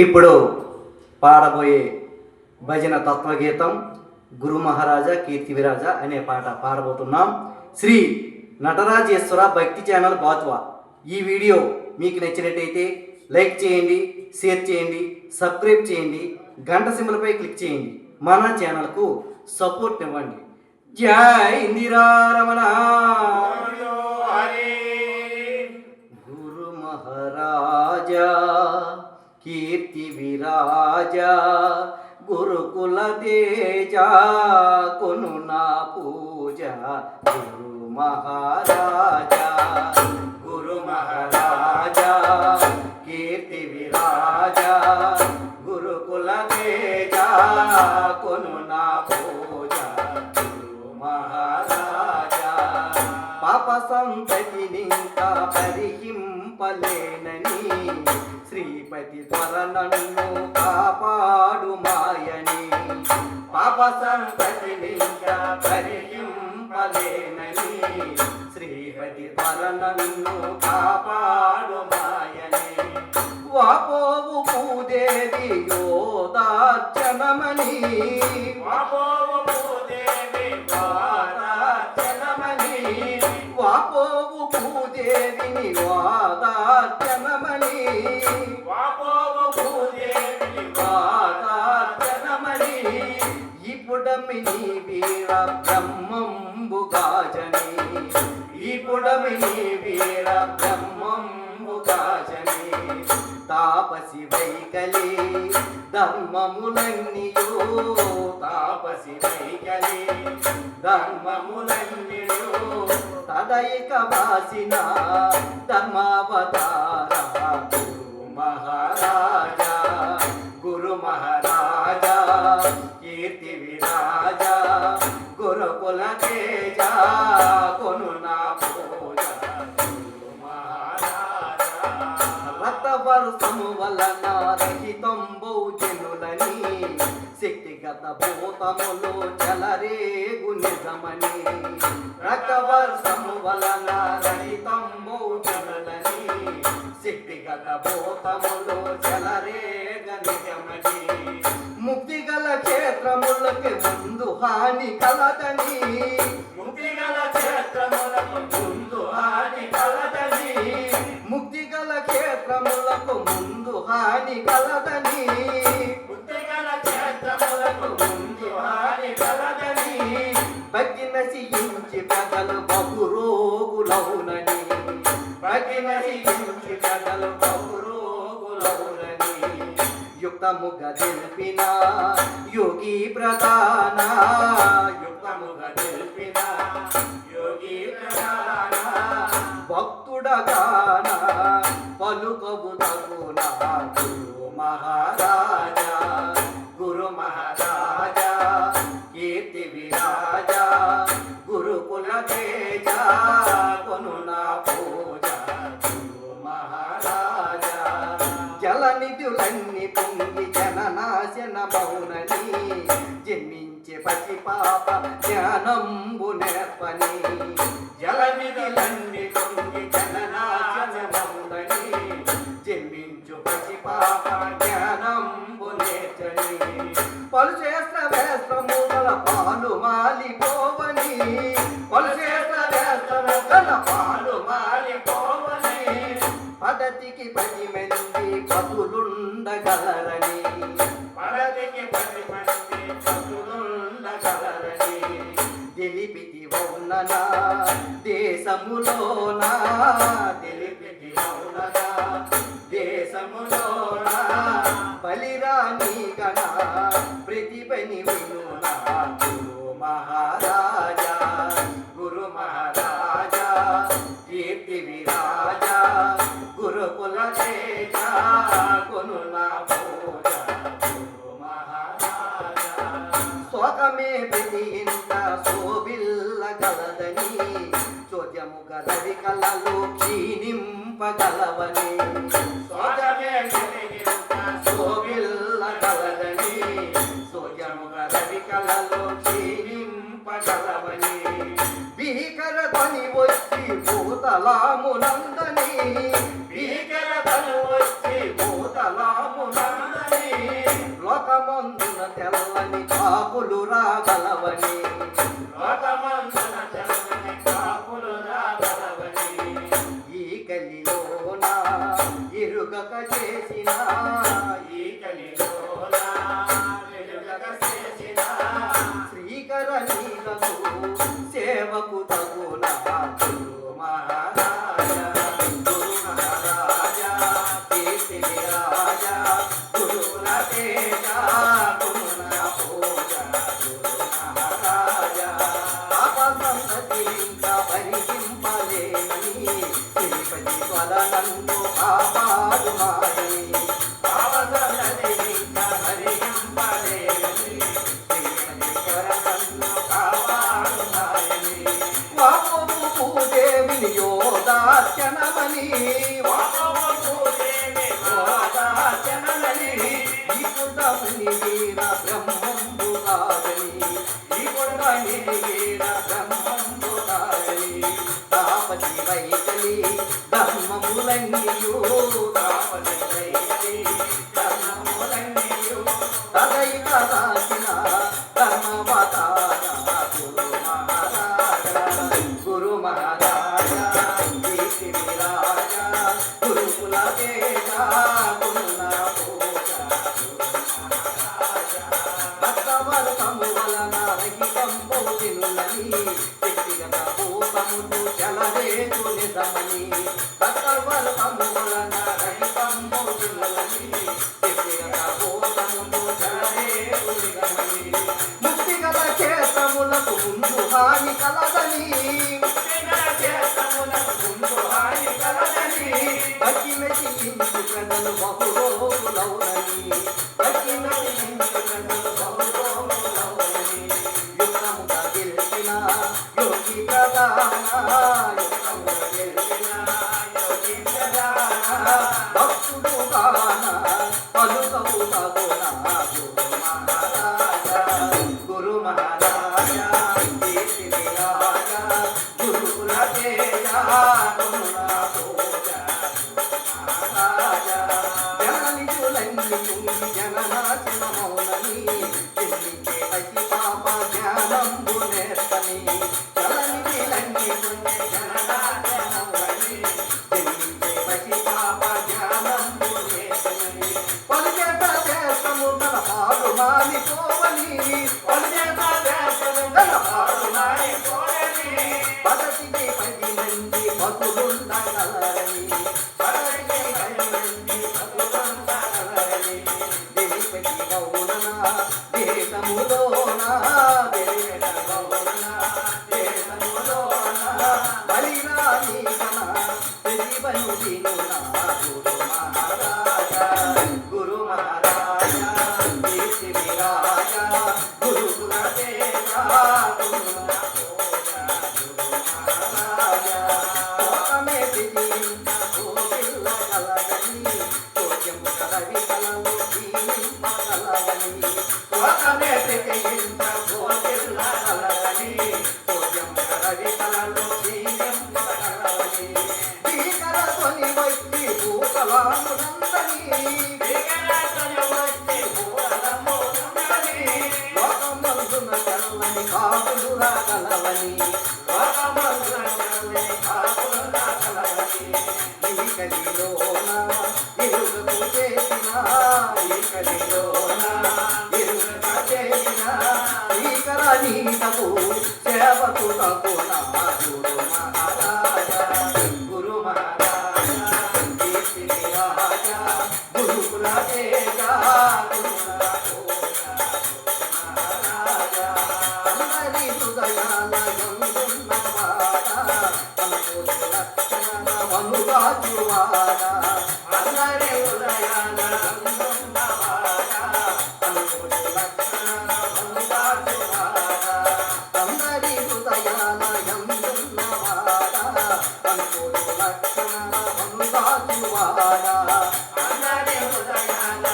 ఇప్పుడు పాడబోయే భజన తత్వగీతం గురు మహారాజా కీర్తి విరాజ అనే పాట పాడబోతున్నాం. శ్రీ నటరాజేశ్వర భక్తి ఛానల్ బాత్వా. ఈ వీడియో మీకు నచ్చినట్టయితే లైక్ చేయండి, షేర్ చేయండి, సబ్స్క్రైబ్ చేయండి, గంట సింబల్పై క్లిక్ చేయండి. మన ఛానల్కు సపోర్ట్ ఇవ్వండి. జై ఇందిరారమణ. గురు మహారాజా కీర్తి విరాజ గురుకుల తేజ కొను నా పూజ. గురు మహారాజా గురు మహారాజా కీర్తి విరాజ గురుకుల తేజ కొను నా పూజ. గురు మహారాజా పాప సంతతి నింకా పరిహింపలేనని శ్రీపతి త్వర నన్ను కాపాడు మాయని. పాప సంతతి నింకా పరిహింపలేనని శ్రీపతి త్వర నన్ను కాపాడు మాయని. వాపోవు భూదేవి యోదార్చనమని. వాపోవు భూదేవి యోదార్చనమని. వాపోవు భూదేవిని వాదార్చనమని. వాపోవు భూదేవిని వాదార్చనమని. ఇప్పుడమి నీ వీర బ్రహ్మంబుగాజని. ఇప్పుడమి నీ వీర బ్రహ్మంబుగాజని. తాపసి వైకలి ధర్మములన్నీయో. తాపసి వైకలి ధర్మములన్నీయో. తదైక వాసిన ధర్మావతార. గురు మహారాజా గురు మహారాజా కీర్తి విరాజ గురుకుల తేజ కొను నా పూజ. గురు మహారాజా రక్తవర్షము వలన రహితంబౌ జనులని. శక్తిగత భూతములు చలరేగు నిజమని. రక్తవర్షము వలన రహితంబౌ జనులని. శక్తిగత భూతములు చలరేగ నిజమని. ముక్తిగల క్షేత్రములకి ముందు హాని కలదని. ముక్తిగల క్షేత్రములకు ముందు హాని కలదని. ముక్తిగల క్షేత్రములకు ముందు హాని కలదని. ముక్తిగల క్షేత్రములకు ముందు హాని కలదని. భక్తి నశించి ప్రజలు బహురోగులవునని. భక్తి నశించి ప్రజలు బహురోగులవునని. యుక్తముగా తెలిపిన యోగి ప్రధాన. యుక్తముగా తెలిపిన యోగి ప్రధాన. భక్తుడగాన పలుకవు తగున. గురు మహారాజా గురు మహారాజా కీర్తి విరాజ గురుకుల తేజ కొను నా పూజ. గురు మహారాజా జలనిధులన్నీ పొంగి జననాశన మౌనని. జన్మించే పసి పాప జ్ఞానంబు నేర్పని. జలనిధులన్నీ పొంగి జననాశన మౌనని. జన్మించు పసి పాప జ్ఞానంబు నేర్చని. పలుచేష్ట వేస్త్రముగల పాలు మాలిపోవని. పలుచేష్ట వేస్త్రముగల పాలు మాలిపోవని. పదతికి 10 మంది పతులుండగలరని. పదతికి 10 మంది పతులుండగలరని. తెలిపితి వౌననా దేశములోనా. తెలిపితి వౌననా దేశములోనా. బలిరాణి గణ ప్రతిభని వినునా. గురు మహారాజా గురు మహారాజా కీర్తి విరాజ గురుకుల తేజ కొను నా పూజ. గురు మహారాజా శోకమే ప్రతి ఇంట శోభిల్లగలదని. చోద్యముగ రవి కళలు క్షీణింపగలవని. శోకమే ప్రతి ఇంట శోభిల్లగలదని. చోద్యముగ రవి కళలు క్షీణింపగలవని. భీకర ధ్వని వచ్చి భూతలామునంద. ద్వారా నన్ను కాపాడు మాయని పావనది ఇంకా హరింపలేని నన్ను కాపాడు మాయని వామము భూదేవిని యోదార్చనమని వామము భూదేవి యోదార్చనమని ఈ పుటముని వీర బ్రహ్మంబు కాదని ఈ పుటముని వీర బ్రహ్మంబు కాదని తాపతి వైకలి ధర్మములన్నీయు తాపతి వైకలి ధర్మములన్నీయు తదైక రాసిన ధర్మవతార గురు మహారాజా కీర్తి విరాజ గురుకుల తేజ గురుల పూజ భక్తవర్గము వలన రహితంబు తినులని వ్యక్తిగత భూతములు చలరేతు నిజమని భక్తవర్గము వలన రహితంబు తినులని వ్యక్తిగత భూతములు చలరేతు నిజమని ముక్తిగత క్షేత్రములకు ముందు హాని కలదని బకిమెతి ఇంటి ప్రజలు బహురోగులౌనని బకిమెతి ఇంటి ప్రజలు బహురోగులౌనని యుక్తముగా గెలిచిన యోగి ప్రధాన యుక్తముగా గెలిచిన యోగి ప్రధాన భక్తుడు గాన పలుకవు తగున గురు మహారాజా కీర్తి విరాజ గురుకుల తేజ గురుల పూజ జననాశన మౌనని చెల్లించే పసి పాప జ్ఞానంబు నేర్పని జననిధిలంగి జననాశన మౌనని చెల్లించే పసి పాప జ్ఞానంబు నేర్పని పలుచేత దేశము తన పాలు మాలిపోవని పలుచేత దేశము తన పాలు మాలిపోవని పదతికి 10 మంది భక్తులుండగలరని పదతికి 10 మంది భక్తులుండగలరని దేశపతి గౌరన దేశములోన దేశములోన బలిరాని కన ప్రతిభను వినునా గురు మహారాజా కీర్తి విరాజ గురుకుల తేజ గురుల పూజ లోకమే విధించ గోపిల్ల కలగని చోద్యము కలవి కలలు జీవింపగలగని లోకమే విధించ గోపిల్ల కలగని చోద్యము కలవి కలలు జీవింపగలగని భీకర ధ్వని వచ్చి భూతలామునందని భీకర ధ్వని వచ్చి భూతలమునందని లోకమందున చల్లని కాపులు రాగలవని లోకమందున చల్లని కాపులు రాగలవని ఈ కలిలోన ఇరుగకు చేసిన ఈ కలిలోన ఇరుగకు చేసిన భీకర నీతకు సేవకు తగునా గురు మహారాజా కీర్తి విరాజ గురుకుల తేజ గురుల పూజ అందరి హృదయాల యందున్నవాడ మనకోటి లక్షణ మనుగాజువాడ అందరి హృదయాల యందున్నవాడ మనకోటి లక్షణ మనుగాజువాడ అందరి హృదయాల యందున్నవాడ మనకోటి లక్షణ మనుగాజువాడ అందరి హృదయాల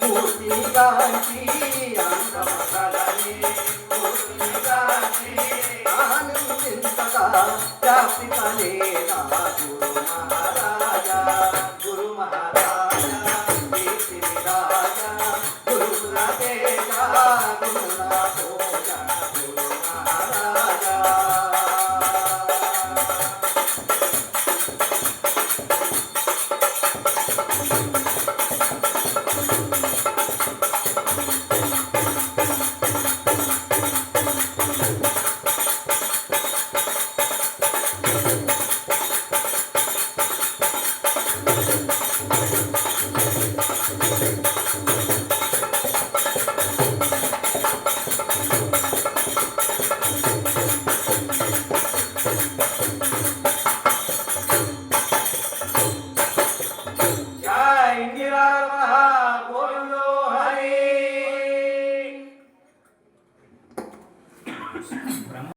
మూర్తిగాంచి అందమగలని మూర్తిగాంచి ఆనందించగా జాతి పనే